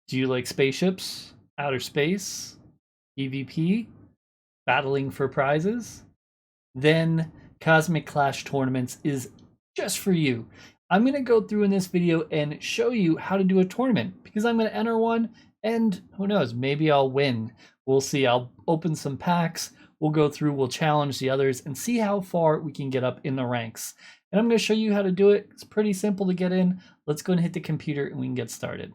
Do you like spaceships, outer space, PvP, battling for prizes? Then Cosmic Clash Tournaments is just for you. I'm going to go through in this video and show you how to do a tournament because I'm going to enter one and who knows, maybe I'll win. We'll see. I'll open some packs. We'll go through, we'll challenge the others and see how far we can get up in the ranks. And I'm going to show you how to do it. It's pretty simple to get in. Let's go and hit the computer and we can get started.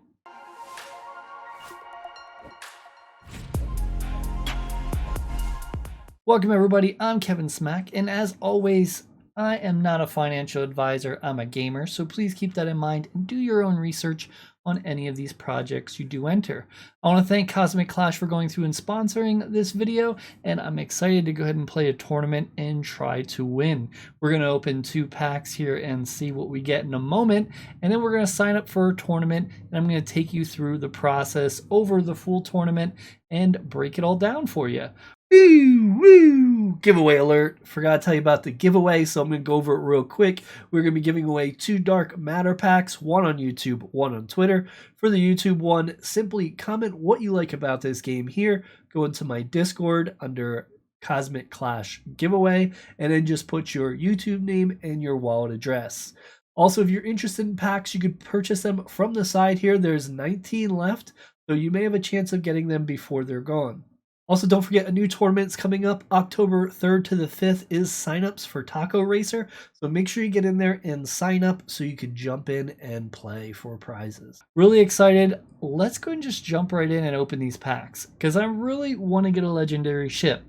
Welcome everybody, I'm Kevinsmak, and as always, I am not a financial advisor, I'm a gamer, so please keep that in mind and do your own research on any of these projects you do enter. I want to thank Cosmic Clash for going through and sponsoring this video, and I'm excited to go ahead and play a tournament and try to win. We're going to open 2 packs here and see what we get in a moment, and then we're going to sign up for a tournament, and I'm going to take you through the process over the full tournament and break it all down for you. Woo, woo. Giveaway alert. Forgot to tell you about the giveaway, so I'm going to go over it real quick. We're going to be giving away 2 Dark Matter packs, one on YouTube, one on Twitter. For the YouTube one, simply comment what you like about this game here. Go into my Discord under Cosmic Clash giveaway, and then just put your YouTube name and your wallet address. Also, if you're interested in packs, you could purchase them from the side here. There's 19 left, so you may have a chance of getting them before they're gone. Also, don't forget, a new tournament's coming up. October 3rd to the 5th is signups for Taco Racer. So make sure you get in there and sign up so you can jump in and play for prizes. Really excited. Let's go and just jump right in and open these packs because I really want to get a legendary ship.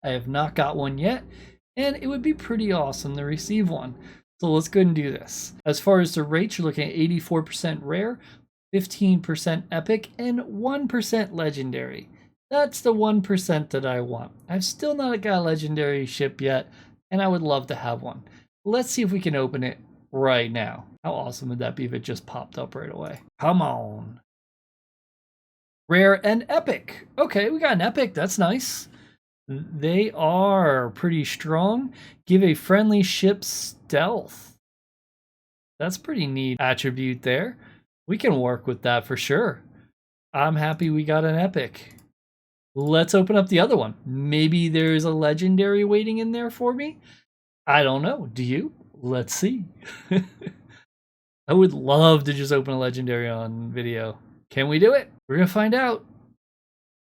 I have not got one yet, and it would be pretty awesome to receive one. So let's go and do this. As far as the rates, you're looking at 84% rare, 15% epic, and 1% legendary. That's the 1% that I want. I've still not got a legendary ship yet, and I would love to have one. Let's see if we can open it right now. How awesome would that be if it just popped up right away? Come on. Rare and epic. Okay, we got an epic. That's nice. They are pretty strong. Give a friendly ship stealth. That's pretty neat attribute there. We can work with that for sure. I'm happy we got an epic. Let's open up the other one. Maybe there's a legendary waiting in there for me. I don't know. Do you? Let's see. I would love to just open a legendary on video. Can we do it? We're going to find out.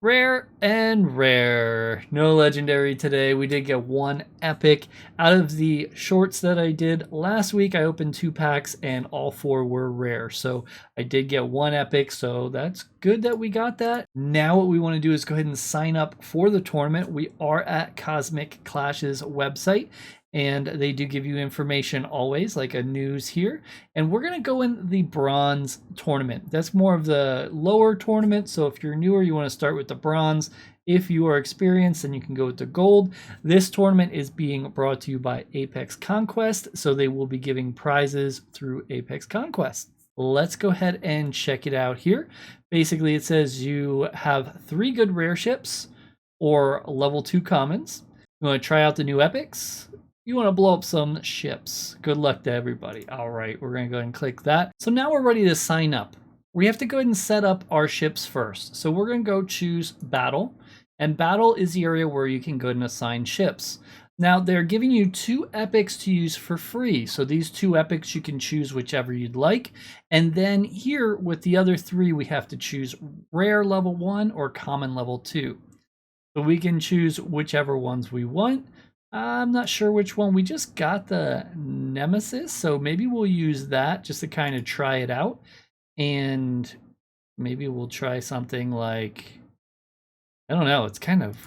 Rare and rare. No legendary today. We did get 1 epic. Out of the shorts that I did last week, I opened 2 packs and all 4 were rare. So I did get 1 epic, so that's good that we got that. Now what we want to do is go ahead and sign up for the tournament. We are at Cosmic Clash's website, and they do give you information always, like a news here. And we're going to go in the bronze tournament. That's more of the lower tournament. So if you're newer, you want to start with the bronze. If you are experienced, then you can go with the gold. This tournament is being brought to you by Apex Conquest, so they will be giving prizes through Apex Conquest. Let's go ahead and check it out here. Basically, it says you have 3 good rare ships or level 2 commons. You want to try out the new epics. You want to blow up some ships. Good luck to everybody. All right, we're going to go ahead and click that. So now we're ready to sign up. We have to go ahead and set up our ships first. So we're going to go choose battle, and battle is the area where you can go ahead and assign ships. Now they're giving you 2 epics to use for free. So these 2 epics, you can choose whichever you'd like. And then here with the other 3, we have to choose rare level 1 or common level 2. So we can choose whichever ones we want. I'm not sure which one. We just got the Nemesis, so maybe we'll use that just to kind of try it out. And maybe we'll try something like, I don't know, it's kind of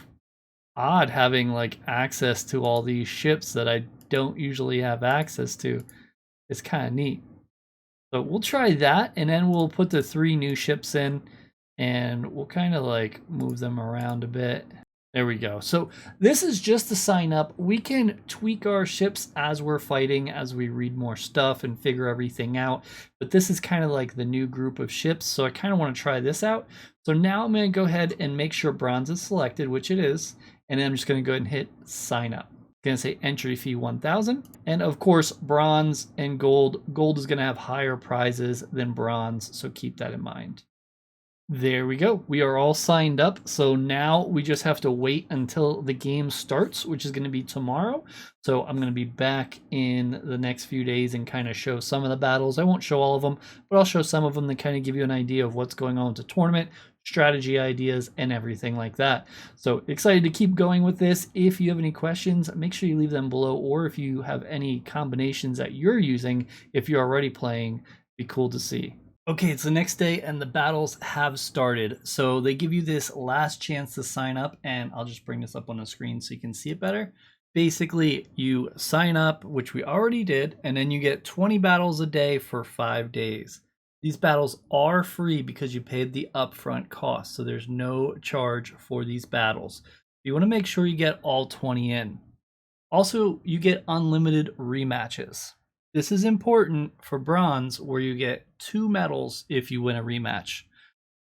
odd having like access to all these ships that I don't usually have access to. It's kind of neat. So we'll try that, and then we'll put the 3 new ships in, and we'll kind of like move them around a bit. There we go. So this is just to sign up. We can tweak our ships as we're fighting, as we read more stuff and figure everything out. But this is kind of like the new group of ships. So I kind of want to try this out. So now I'm going to go ahead and make sure bronze is selected, which it is. And then I'm just going to go ahead and hit sign up. I'm going to say entry fee 1,000. And of course, bronze and gold. Gold is going to have higher prizes than bronze. So keep that in mind. There we go. We are all signed up. So now we just have to wait until the game starts, which is going to be tomorrow. So I'm going to be back in the next few days and kind of show some of the battles. I won't show all of them, but I'll show some of them to kind of give you an idea of what's going on with the tournament, strategy ideas, and everything like that. So excited to keep going with this. If you have any questions, make sure you leave them below, or if you have any combinations that you're using, if you're already playing, be cool to see. Okay, it's the next day and the battles have started. So they give you this last chance to sign up, and I'll just bring this up on the screen so you can see it better. Basically, you sign up, which we already did, and then you get 20 battles a day for 5 days. These battles are free because you paid the upfront cost, so there's no charge for these battles. You want to make sure you get all 20 in. Also, you get unlimited rematches. This is important for bronze, where you get 2 medals if you win a rematch.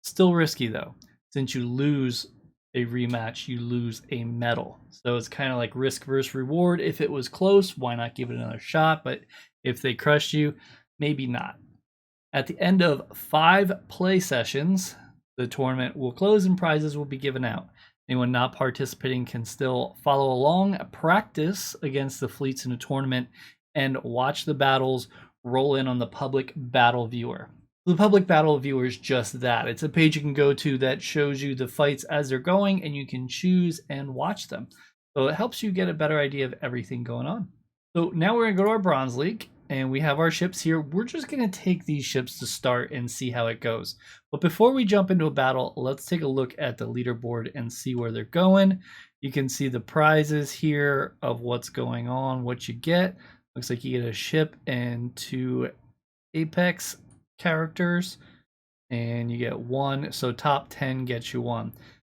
Still risky though. Since you lose a rematch, you lose a medal. So it's kind of like risk versus reward. If it was close, why not give it another shot? But if they crushed you, maybe not. At the end of 5 play sessions, the tournament will close and prizes will be given out. Anyone not participating can still follow along, practice against the fleets in the tournament, and watch the battles roll in on the public battle viewer. The public battle viewer is just that. It's a page you can go to that shows you the fights as they're going, and you can choose and watch them. So it helps you get a better idea of everything going on. So now we're going to go to our Bronze League, and we have our ships here. We're just going to take these ships to start and see how it goes. But before we jump into a battle, let's take a look at the leaderboard and see where they're going. You can see the prizes here of what's going on, what you get. Looks like you get a ship and 2 Apex characters, and you get 1. So top 10 gets you 1.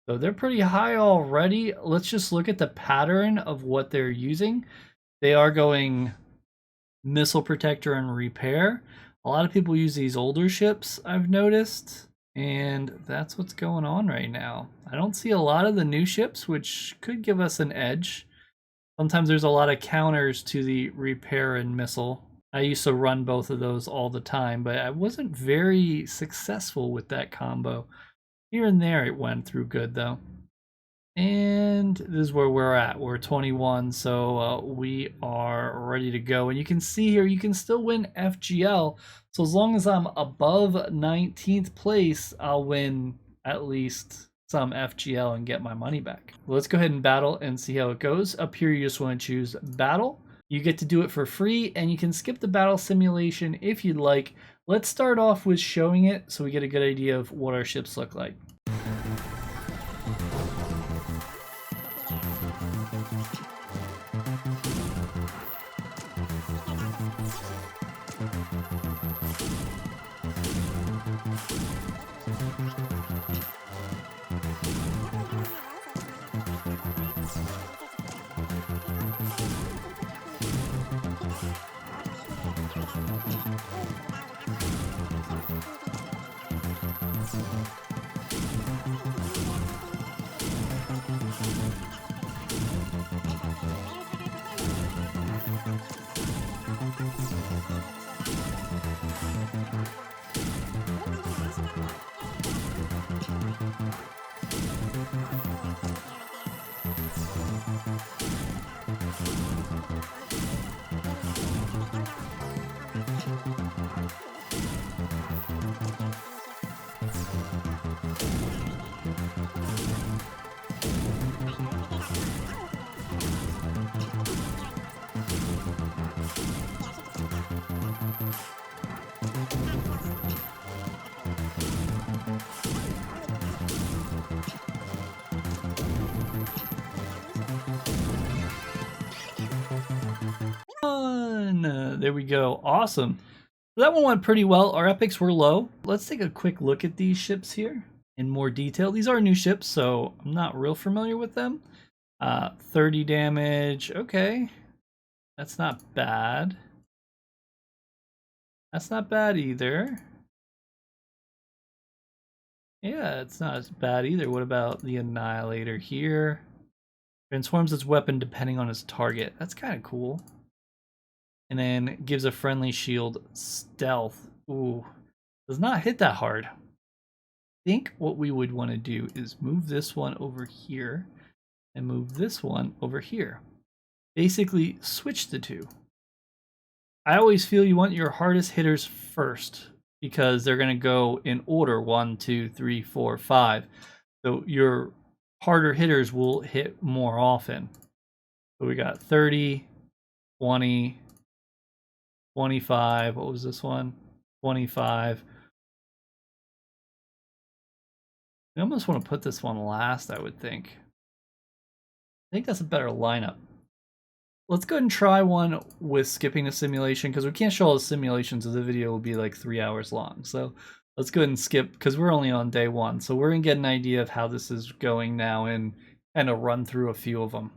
So they're pretty high already. Let's just look at the pattern of what they're using. They are going missile protector and repair. A lot of people use these older ships, I've noticed, and that's what's going on right now. I don't see a lot of the new ships, which could give us an edge. Sometimes there's a lot of counters to the repair and missile. I used to run both of those all the time, but I wasn't very successful with that combo. Here and there it went through good though. And this is where we're at. We're 21, so we are ready to go. And you can see here, you can still win FGL. So as long as I'm above 19th place, I'll win at least some FGL and get my money back. Let's go ahead and battle and see how it goes. Up here, you just want to choose battle. You get to do it for free, and you can skip the battle simulation if you'd like. Let's start off with showing it so we get a good idea of what our ships look like. There we go. Awesome. That one went pretty well. Our epics were low. Let's take a quick look at these ships here in more detail. These are new ships, so I'm not real familiar with them. 30 damage. Okay. That's not bad. That's not bad either. Yeah, it's not as bad either. What about the Annihilator here? Transforms its weapon depending on its target. That's kind of cool. And then gives a friendly shield stealth. Ooh, does not hit that hard. think what we would want to do is move this one over here and move this one over here. Basically switch the two. I always feel you want your hardest hitters first because they're going to go in order 1, 2, 3, 4, 5. So your harder hitters will hit more often. So we got 30, 20, 25. What was this one? 25. I almost want to put this one last, I would think. I think that's a better lineup. Let's go ahead and try one with skipping the simulation because we can't show all the simulations, as the video will be like 3 hours long. So let's go ahead and skip because we're only on day 1. So we're going to get an idea of how this is going now and kind of run through a few of them.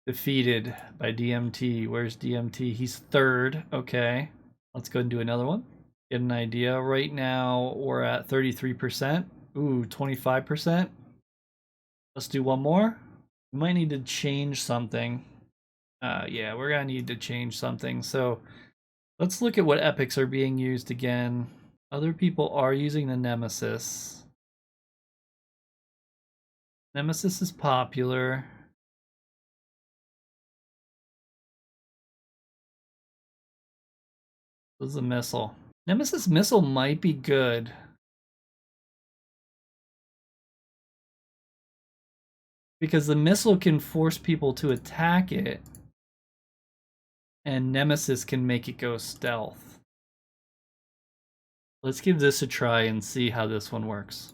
Defeated by DMT. Where's DMT? He's 3rd. Okay. Let's go ahead and do another one. Get an idea. Right now we're at 33%. Ooh, 25%. Let's do one more. We might need to change something. Yeah, we're gonna need to change something. So let's look at what epics are being used again. Other people are using the Nemesis. Nemesis is popular. This is a missile. Nemesis missile might be good. Because the missile can force people to attack it. And Nemesis can make it go stealth. Let's give this a try and see how this one works.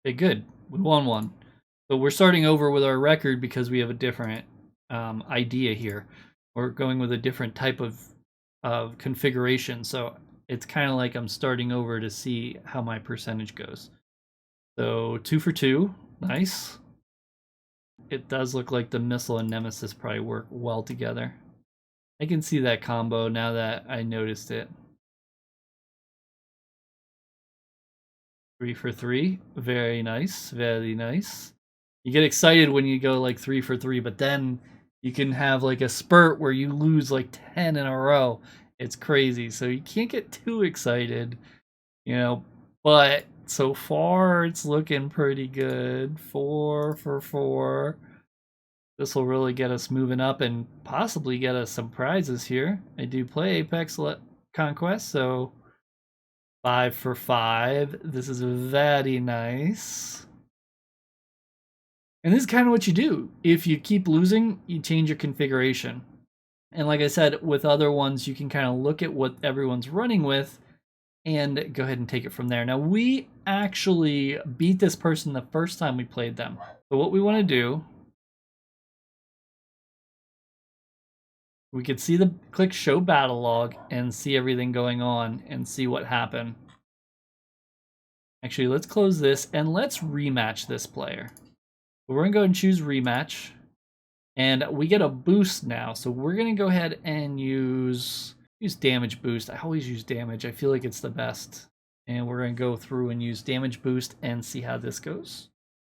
Okay, good. We won one. So we're starting over with our record because we have a different idea here. We're going with a different type of configuration. So it's kind of like I'm starting over to see how my percentage goes. So 2 for 2. Nice. It does look like the missile and Nemesis probably work well together. I can see that combo now that I noticed it. 3 for 3. Very nice. Very nice. You get excited when you go like 3 for 3, but then you can have like a spurt where you lose like 10 in a row. It's crazy. So you can't get too excited, you know, but so far it's looking pretty good. 4 for 4. This will really get us moving up and possibly get us some prizes here. I do play Apex Conquest, so 5 for 5. This is very nice. And this is kind of what you do. If you keep losing, you change your configuration. And like I said, with other ones, you can kind of look at what everyone's running with and go ahead and take it from there. Now, we actually beat this person the first time we played them. So what we want to do, we could see the click show battle log and see everything going on and see what happened. Actually, let's close this and let's rematch this player. We're going to go and choose rematch. And we get a boost now. So we're going to go ahead and use damage boost. I always use damage. I feel like it's the best. And we're going to go through and use damage boost and see how this goes.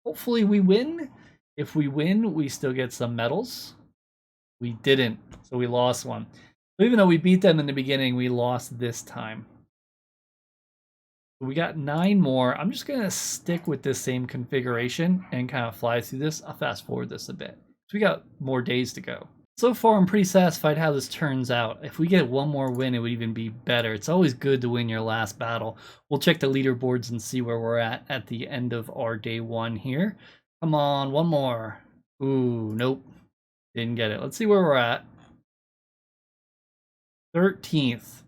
Hopefully we win. If we win, we still get some medals. We didn't, so we lost one. So even though we beat them in the beginning, we lost this time. We got 9 more. I'm just going to stick with this same configuration and kind of fly through this. I'll fast forward this a bit. So we got more days to go. So far, I'm pretty satisfied how this turns out. If we get one more win, it would even be better. It's always good to win your last battle. We'll check the leaderboards and see where we're at the end of our day 1 here. Come on, one more. Ooh, nope. Didn't get it. Let's see where we're at. 13th.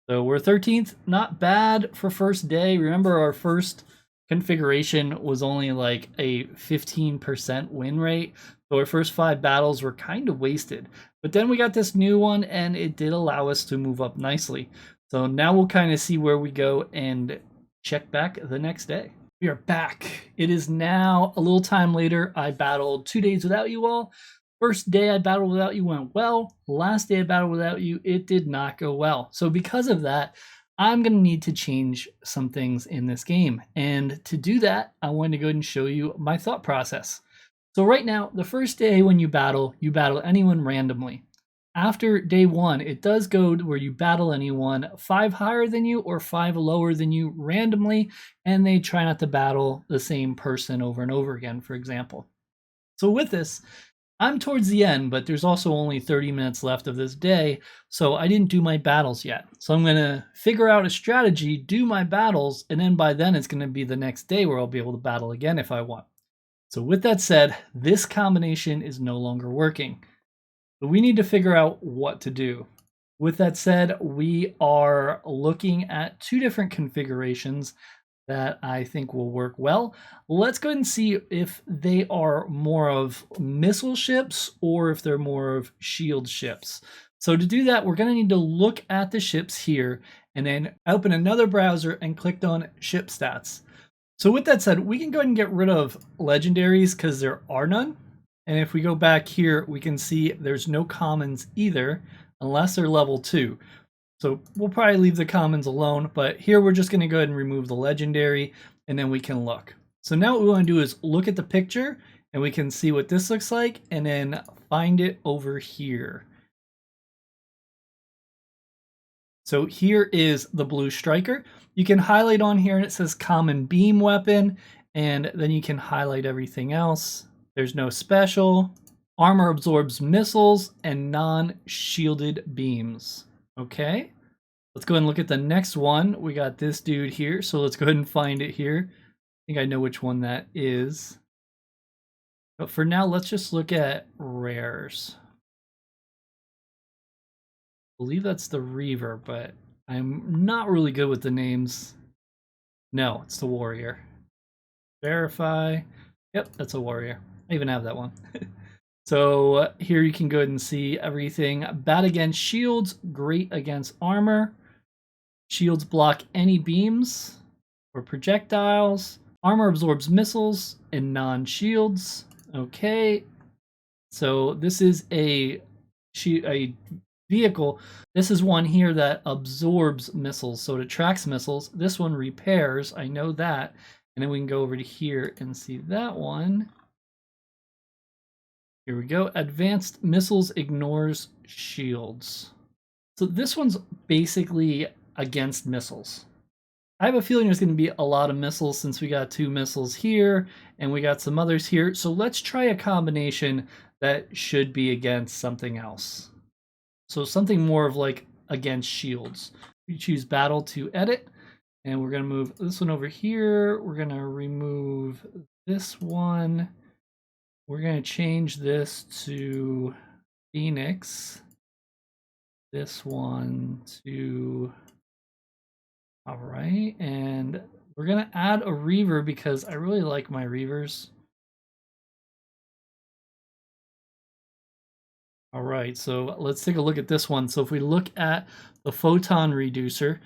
So we're 13th. Not bad for first day. Remember, our first configuration was only like a 15% win rate. So our first 5 battles were kind of wasted. But then we got this new one, and it did allow us to move up nicely. So now we'll kind of see where we go and check back the next day. We are back. It is now a little time later. I battled 2 days without you all. First day I battled without you went well. Last day I battled without you, it did not go well. So because of that, I'm going to need to change some things in this game. And to do that, I want to go ahead and show you my thought process. So right now, the first day when you battle anyone randomly. After day 1, it does go to where you battle anyone 5 higher than you or 5 lower than you randomly, and they try not to battle the same person over and over again, for example. So with this, I'm towards the end, but there's also only 30 minutes left of this day, so I didn't do my battles yet. So I'm going to figure out a strategy, do my battles, and then by then it's going to be the next day where I'll be able to battle again if I want. So with that said, this combination is no longer working. So we need to figure out what to do. With that said, we are looking at 2 different configurations that I think will work well. Let's go ahead and see if they are more of missile ships or if they're more of shield ships. So to do that, we're going to need to look at the ships here and then open another browser and click on ship stats. So with that said, we can go ahead and get rid of legendaries because there are none. And if we go back here, we can see there's no commons either unless they're level 2. So we'll probably leave the commons alone, but here we're just going to go ahead and remove the legendary, and then we can look. So now what we want to do is look at the picture, and we can see what this looks like, and then find it over here. So here is the blue striker. You can highlight on here, and it says common beam weapon, and then you can highlight everything else. There's no special. Armor absorbs missiles and non-shielded beams. Okay, let's go ahead and look at the next one. We got this dude here, so let's go ahead and find it here. I think I know which one that is. But for now, let's just look at rares. I believe that's the Reaver, but I'm not really good with the names. No, it's the Warrior. Verify. Yep, that's a Warrior. I even have that one. So here you can go ahead and see everything. Bad against shields, great against armor. Shields block any beams or projectiles. Armor absorbs missiles and non-shields. Okay, so this is a vehicle. This is one here that absorbs missiles, so it attracts missiles. This one repairs, I know that. And then we can go over to here and see that one. Here we go. Advanced missiles ignores shields. So this one's basically against missiles. I have a feeling there's going to be a lot of missiles since we got 2 missiles here and we got some others here. So let's try a combination that should be against something else. So something more of like against shields. We choose battle to edit, and we're going to move this one over here. We're going to remove this one. We're going to change this to Phoenix. This one to... All right, and we're going to add a Reaver because I really like my Reavers. All right, so let's take a look at this one. So if we look at the Photon Reducer,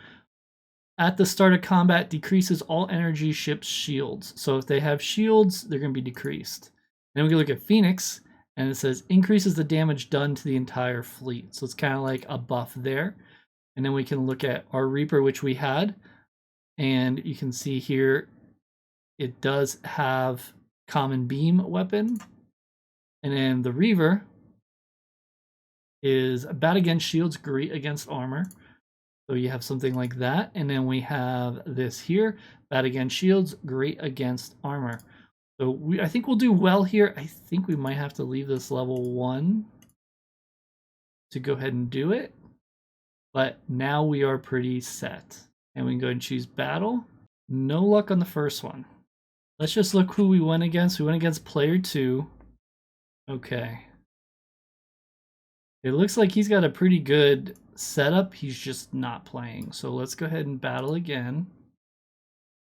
at the start of combat, decreases all energy ships' shields. So if they have shields, they're going to be decreased. Then we can look at Phoenix, and it says increases the damage done to the entire fleet. So it's kind of like a buff there. And then we can look at our Reaper, which we had, and you can see here it does have common beam weapon. And then the Reaver is bad against shields, great against armor. So you have something like that. And then we have this here, bad against shields, great against armor. So I think we'll do well here. I think we might have to leave this level 1 to go ahead and do it. But now we are pretty set. And we can go and choose battle. No luck on the first one. Let's just look who we went against. We went against player 2. Okay. It looks like he's got a pretty good setup. He's just not playing. So let's go ahead and battle again.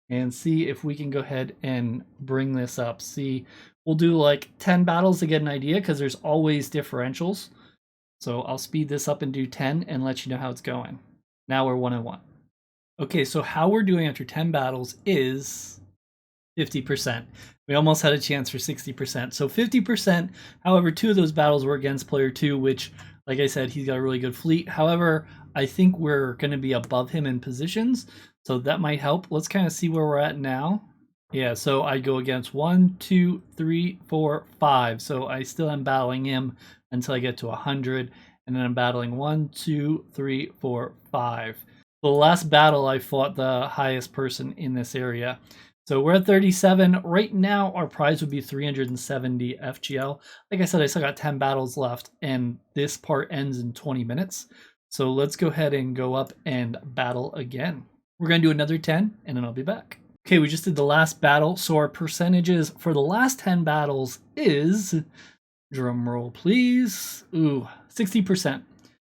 And see if we can go ahead and bring this up. See, we'll do like 10 battles to get an idea because there's always differentials. So I'll speed this up and do 10 and let you know how it's going. Now we're 1-1. Okay, so how we're doing after 10 battles is 50%. We almost had a chance for 60%. So 50%, however, 2 of those battles were against player 2, which, like I said, he's got a really good fleet. However, I think we're going to be above him in positions. So that might help. Let's kind of see where we're at now. Yeah, so I go against 1, 2, 3, 4, 5. So I still am battling him until I get to 100. and then I'm battling 1, 2, 3, 4, 5. The last battle I fought the highest person in this area. So we're at 37. Right now, our prize would be 370 FGL. Like I said, I still got 10 battles left, and this part ends in 20 minutes. So let's go ahead and go up and battle again. We're going to do another 10, and then I'll be back. Okay, we just did the last battle. So our percentages for the last 10 battles is, drum roll please, 60%.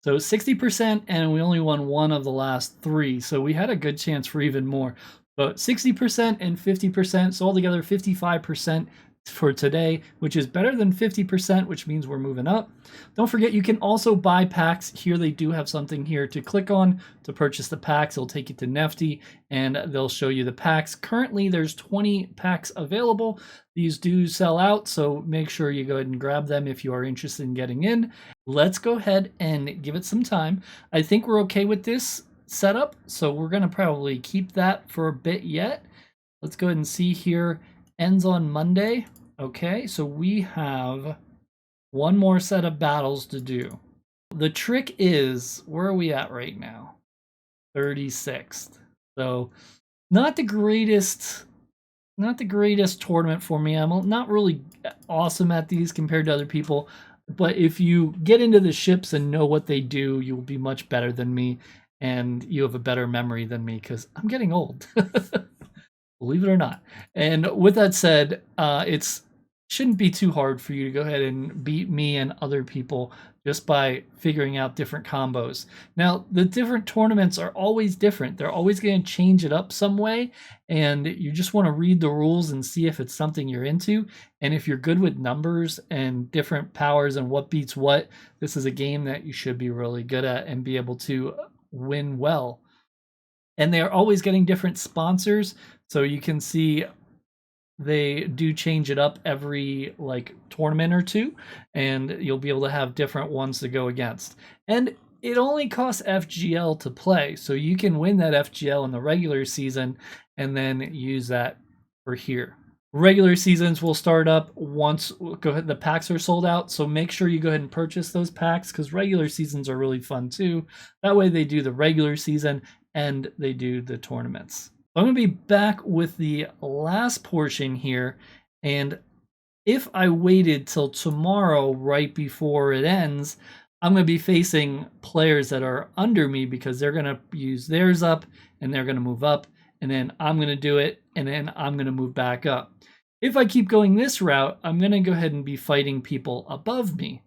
So 60%, and we only won one of the last 3. So we had a good chance for even more. But 60% and 50%, so altogether 55% for today, which is better than 50%, which means we're moving up. Don't forget, you can also buy packs. Here they do have something here to click on to purchase the packs. It'll take you to Nifty, and they'll show you the packs. Currently, there's 20 packs available. These do sell out, so make sure you go ahead and grab them if you are interested in getting in. Let's go ahead and give it some time. I think we're okay with this setup, so we're going to probably keep that for a bit yet. Let's go ahead and see here. Ends on Monday. Okay, so we have one more set of battles to do. The trick is, where are we at right now? 36th. So not the greatest tournament for me. I'm not really awesome at these compared to other people, but if you get into the ships and know what they do, you'll be much better than me, and you have a better memory than me because I'm getting old. Believe it or not. And with that said, it's shouldn't be too hard for you to go ahead and beat me and other people just by figuring out different combos. Now, the different tournaments are always different. They're always going to change it up some way, and you just want to read the rules and see if it's something you're into. And if you're good with numbers and different powers and what beats what, this is a game that you should be really good at and be able to win well. And they are always getting different sponsors, so you can see they do change it up every tournament or two, and you'll be able to have different ones to go against. And it only costs FGL to play, so you can win that FGL in the regular season and then use that for here. Regular seasons will start up once the packs are sold out, so make sure you go ahead and purchase those packs because regular seasons are really fun too. That way they do the regular season and they do the tournaments. I'm going to be back with the last portion here, and if I waited till tomorrow right before it ends, I'm going to be facing players that are under me because they're going to use theirs up and they're going to move up, and then I'm going to do it, and then I'm going to move back up. If I keep going this route, I'm going to go ahead and be fighting people above me.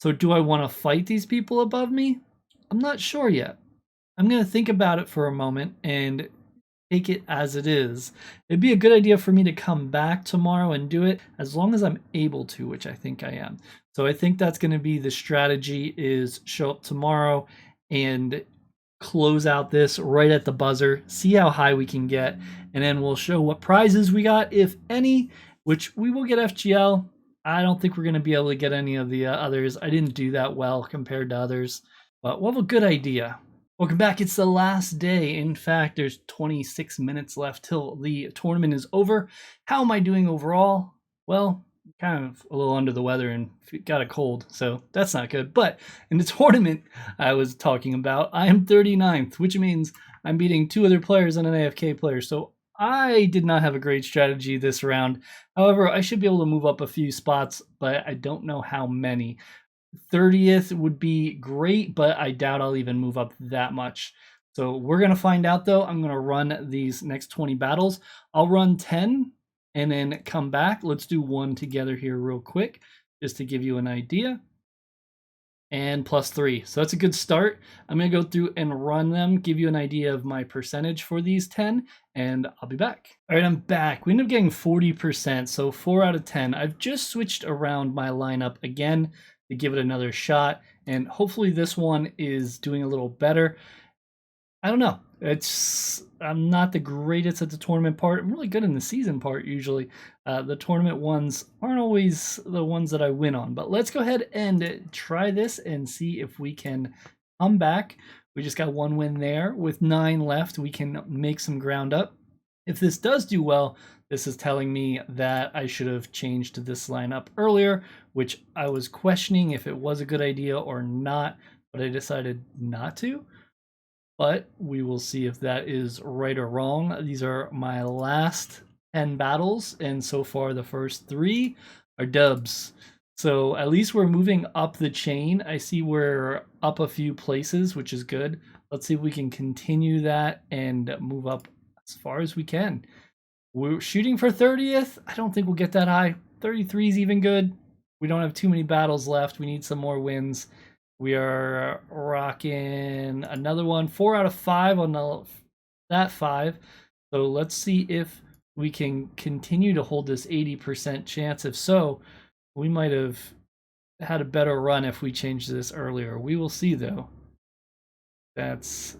So do I want to fight these people above me? I'm not sure yet. I'm going to think about it for a moment and take it as it is. It'd be a good idea for me to come back tomorrow and do it as long as I'm able to, which I think I am. So I think that's going to be the strategy, is show up tomorrow and close out this right at the buzzer, see how high we can get, and then we'll show what prizes we got, if any, which we will get FGL. I don't think we're going to be able to get any of the others. I didn't do that well compared to others, but we'll have a good idea. Welcome back. It's the last day. In fact, there's 26 minutes left till the tournament is over. How am I doing overall? Well, kind of a little under the weather and got a cold, so that's not good. But in the tournament I was talking about, I am 39th, which means I'm beating 2 other players and an AFK player. So I did not have a great strategy this round. However, I should be able to move up a few spots, but I don't know how many. 30th would be great, but I doubt I'll even move up that much. So we're going to find out, though. I'm going to run these next 20 battles. I'll run 10 and then come back. Let's do one together here real quick, just to give you an idea. And +3. So that's a good start. I'm going to go through and run them, give you an idea of my percentage for these 10, and I'll be back. All right, I'm back. We ended up getting 40%, so 4 out of 10. I've just switched around my lineup again to give it another shot, and hopefully this one is doing a little better. I don't know. I'm not the greatest at the tournament part. I'm really good in the season part usually. The tournament ones aren't always the ones that I win on, but let's go ahead and try this and see if we can come back. We just got 1 win there. With 9 left, we can make some ground up. If this does do well, This is telling me that I should have changed this lineup earlier, which I was questioning if it was a good idea or not, but I decided not to. But we will see if that is right or wrong. These are my last 10 battles, and so far the first 3 are dubs. So at least we're moving up the chain. I see we're up a few places, which is good. Let's see if we can continue that and move up as far as we can. We're shooting for 30th. I don't think we'll get that high. 33 is even good. We don't have too many battles left. We need some more wins. We are rocking another one. 4 out of 5 on that 5. So let's see if we can continue to hold this 80% chance. If so, we might have had a better run if we changed this earlier. We will see, though. That's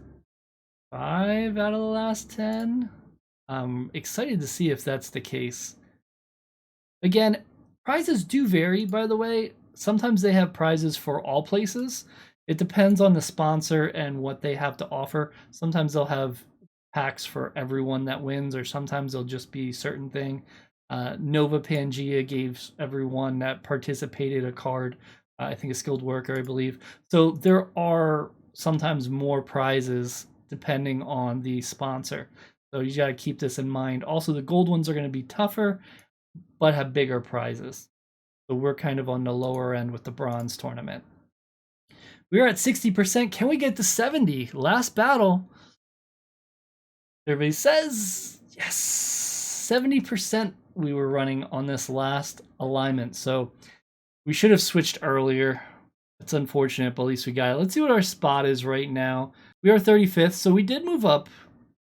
5 out of the last 10. I'm excited to see if that's the case. Again, prizes do vary, by the way. Sometimes they have prizes for all places. It depends on the sponsor and what they have to offer. Sometimes they'll have packs for everyone that wins, or sometimes they'll just be certain thing. Nova Pangea gave everyone that participated a card. I think a skilled worker, I believe. So there are sometimes more prizes depending on the sponsor. So you got to keep this in mind. Also, the gold ones are going to be tougher, but have bigger prizes. So we're kind of on the lower end with the bronze tournament. We are at 60%. Can we get to 70? Last battle. Everybody says yes. 70% we were running on this last alignment. So we should have switched earlier. It's unfortunate, but at least we got it. Let's see what our spot is right now. We are 35th, so we did move up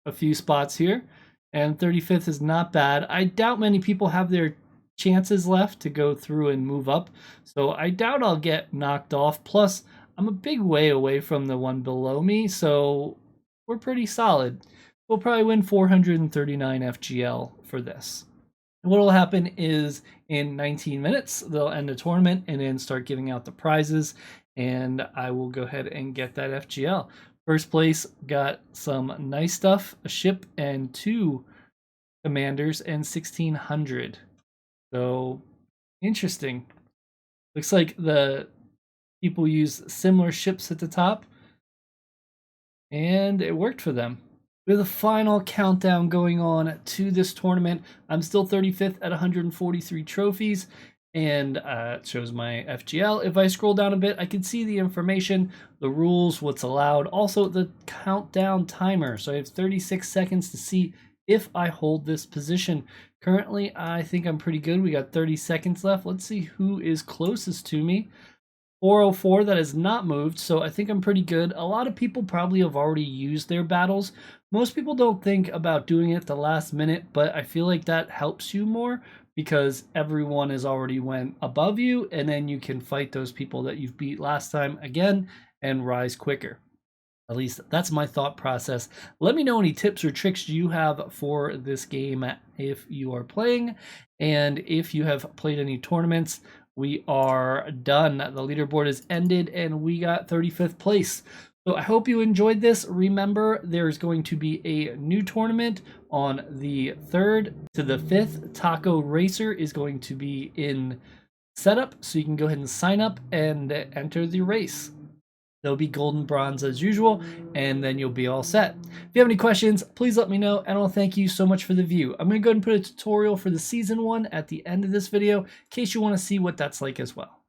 a few spots here. And 35th is not bad. I doubt many people have their chances left to go through and move up. So I doubt I'll get knocked off. Plus, I'm a big way away from the one below me, so we're pretty solid. We'll probably win 439 FGL for this. And what will happen is in 19 minutes, they'll end the tournament and then start giving out the prizes. And I will go ahead and get that FGL. First place got some nice stuff, a ship and 2 commanders and 1,600. So interesting. Looks like the people use similar ships at the top, and it worked for them. We have the final countdown going on to this tournament. I'm still 35th at 143 trophies, and it shows my FGL. If I scroll down a bit, I can see the information, the rules, what's allowed, also the countdown timer. So I have 36 seconds to see if I hold this position. Currently, I think I'm pretty good. We got 30 seconds left. Let's see who is closest to me. 404, that has not moved, so I think I'm pretty good. A lot of people probably have already used their battles. Most people don't think about doing it at the last minute, but I feel like that helps you more because everyone has already went above you, and then you can fight those people that you've beat last time again and rise quicker. At least that's my thought process. Let me know any tips or tricks you have for this game if you are playing, and if you have played any tournaments. We are done. The leaderboard is ended, and we got 35th place. So I hope you enjoyed this. Remember, there's going to be a new tournament on the 3rd to the 5th. Taco Racer is going to be in setup, so you can go ahead and sign up and enter the race. There'll be gold and bronze as usual, and then you'll be all set. If you have any questions, please let me know, and I'll thank you so much for the view. I'm going to go ahead and put a tutorial for the season 1 at the end of this video, in case you want to see what that's like as well.